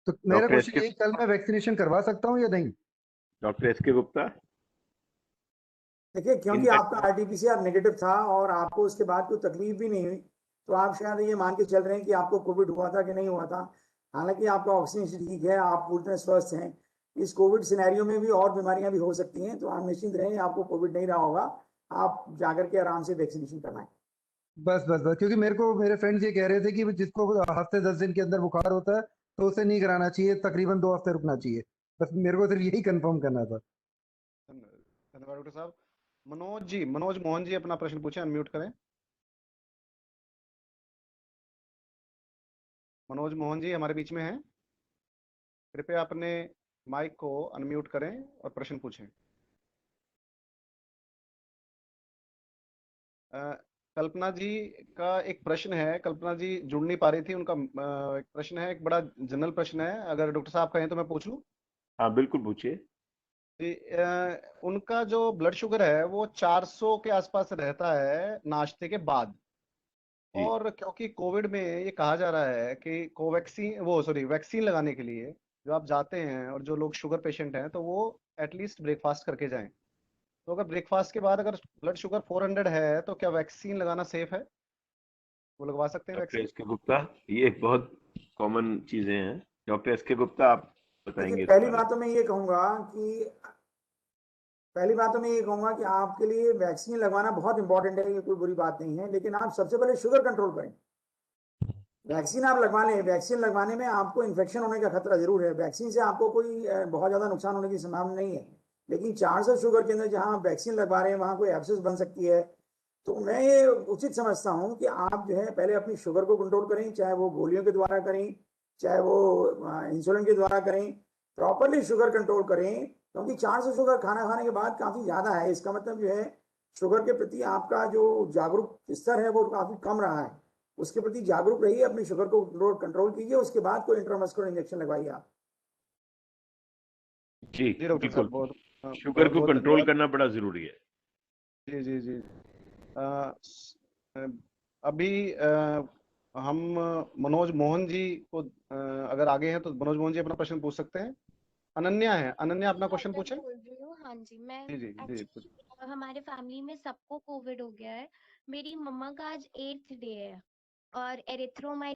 तो मेरा डॉक्टर एस क्वेश्चन के ये है, कल मैं वैक्सीनेशन करवा सकता हूँ या नहीं? डॉक्टर एस के गुप्ता। देखिए, इन क्योंकि आपका आरटीपीसीआर नेगेटिव था और आपको उसके बाद कोई तकलीफ भी नहीं हुई, तो आप शायद ये मान के चल रहे हैं कि आपको कोविड हुआ था कि नहीं हुआ था। हालांकि आपका ऑक्सीजन ठीक है, आप पूरी तरह स्वस्थ हैं। इस कोविड सिनेरियो में भी और बीमारियां भी हो सकती हैं, तो आप निश्चिंत रहें, आपको कोविड नहीं रहा होगा। आप जाकर के आराम से वैक्सीनेशन करवाएं। बस बस बस, क्योंकि मेरे को मेरे फ्रेंड्स ये कह रहे थे कि जिसको हफ्ते 10 दिन के अंदर बुखार होता है तो उसे नहीं कराना चाहिए, तकरीबन 2 हफ्ते रुकना चाहिए। बस मेरे को सिर्फ यही कंफर्म करना था। धन्यवाद डॉक्टर साहब। मनोज मोहन जी अपना प्रश्न पूछें, अनम्यूट करें। मनोज मोहन जी हमारे बीच में हैं, कृपया अपने माइक को अनम्यूट करें और प्रश्न पूछें। कल्पना जी का एक प्रश्न है, कल्पना जी जुड़ नहीं पा रही थी, उनका एक प्रश्न है, एक बड़ा जनरल प्रश्न है, अगर डॉक्टर साहब कहें तो मैं पूछ लूं? हाँ बिल्कुल पूछिए। जी, उनका जो ब्लड शुगर है वो 400 के आसपास रहता है नाश्ते के बाद। जी और क्योंकि कोविड में ये कहा जा रहा है कि कोवैक्सीन वो सॉरी वैक्सीन लगाने के लिए जो आप जाते हैं और जो लोग शुगर पेशेंट हैं तो वो एटलीस्ट ब्रेकफास्ट करके जाएं। तो अगर ब्रेकफास्ट के बाद अगर ब्लड शुगर 400 है तो क्या वैक्सीन लगाना सेफ है? वो लगवा सकते हैं डॉक्टर वैक्सीन? एस के गुप्ता, ये बहुत कॉमन चीजें हैं। डॉक्टर एस के गुप्ता आप देखिए, बताएंगे इस पहली बारे बात तो मैं ये कहूंगा कि आपके लिए वैक्सीन लगवाना बहुत इंपॉर्टेंट है, ये कोई बुरी बात नहीं है, लेकिन आप सबसे पहले शुगर कंट्रोल करें। वैक्सीन आप लगवा लें, वैक्सीन लगवाने में आपको इन्फेक्शन होने का खतरा जरूर है, वैक्सीन से आपको कोई बहुत ज्यादा नुकसान होने की संभावना नहीं है। लेकिन 400 शुगर के अंदर जहां आप वैक्सीन लगवा रहे हैं वहां कोई एब्सेस बन सकती है। तो मैं ये उचित समझता हूं कि आप जो है पहले अपनी शुगर को कंट्रोल करें, चाहे वो गोलियों के द्वारा करें, चाहे वो इंसुलिन के द्वारा करें, प्रॉपरली शुगर कंट्रोल करें। क्योंकि 400 शुगर खाना खाने के बाद काफी ज्यादा है, इसका मतलब जो है शुगर के प्रति आपका जो जागरूक स्तर है वो काफी कम रहा है। उसके प्रति जागरूक रहिए, अपनी शुगर को कंट्रोल कीजिए, उसके बाद कोई इंट्रामस्कुलर इंजेक्शन लगवाइए आप। जी जी डॉक्टर साहब, बिल्कुल, बहुत शुगर को बहुत कंट्रोल धन्यवाद। करना बड़ा जरूरी है। जी जी जी। अभी हम मनोज मोहन जी को अगर आगे हैं तो मनोज मोहन जी अपना प्रश्न पूछ सकते हैं। अनन्या है, अनन्या अपना क्वेश्चन पूछे। बोल रही हूँ। हाँ जी, मैं जी जी जी एक्चुअली हमारे फैमिली में सबको कोविड हो गया है। मेरी मम्मा का आज 8th डे है और एरिथ्रोमाइसिस